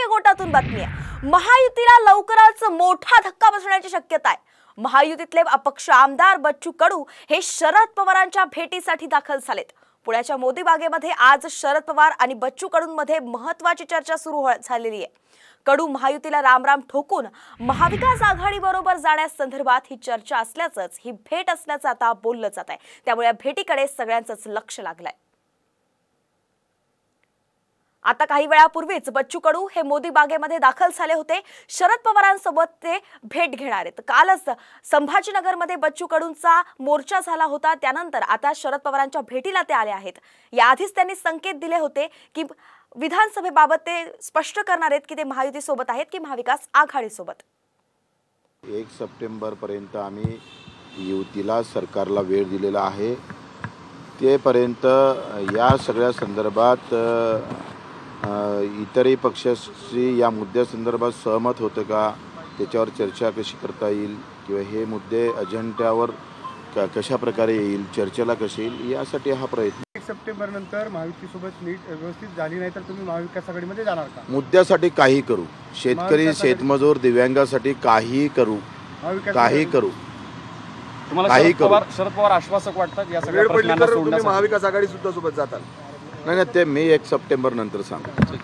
राजकीय गोटातून बातमी आहे। महायुतीला लवकरच मोठा धक्का बसण्याची शक्यता आहे। महायुतीतले अपक्ष आमदार बच्चू कडू हे शरद पवारांच्या भेटीसाठी दाखल झालेत। पुण्याच्या मोदी बागेमध्ये आज शरद पवार आणि बच्चू कडूंमध्ये महत्त्वाची चर्चा सुरू झालेली आहे। कडू महायुतीला रामराम ठोकून महाविकास आघाडीबरोबर जाण्यासंदर्भात ही चर्चा असल्याचंच ही भेट असल्याचं आता बोललं जात आहे। त्यामुळे या भेटीकडे सगळ्यांचंच लक्ष लागलंय। आता काही वेळापूर्वीच बच्चू कडू हे मोदी बागेमध्ये दाखल झाले होते। शरद पवारांसोबत ते भेट घेणार आहेत। कालच संभाजीनगरमध्ये बच्चू कडूंचा मोर्चा झाला होता। त्यानंतर आता शरद पवारांच्या भेटीला ते आले आहेत। याआधीच त्यांनी संकेत दिले होते की विधानसभेबाबत ते स्पष्ट करणार आहेत की ते महायुती सोबत आहेत की महाविकास आघाडी सोबत। 1 सप्टेंबर पर्यंत आम्ही युतीला सरकारला वेळ दिलेला आहे। तेपर्यंत या सगळ्या संदर्भात इतरही पक्षाशी या मुद्द्यासंदर्भात सहमत होतं का, त्याच्यावर चर्चा कशी करता येईल किंवा हे मुद्दे अजेंड्यावर कशा प्रकारे येईल, चर्चेला कशी येईल, यासाठी हा प्रयत्न। 1 सप्टेंबर नंतर महायुतीसोबत नीट व्यवस्थित झाली नाही तर तुम्ही महाविकास आघाडीमध्ये जाणार का? मुद्द्यासाठी काही करू, शेतकरी शेतमजूर दिव्यांगासाठी काही करू, काही करू, काही करू। शरद पवार आश्वासक वाटतात या सगळ्या प्रश्नांना सोडण्यासाठी। महाविकास आघाडी सुद्धा सोबत जातात? नाही, ते मी 1 सप्टेंबर नंतर सांगतो।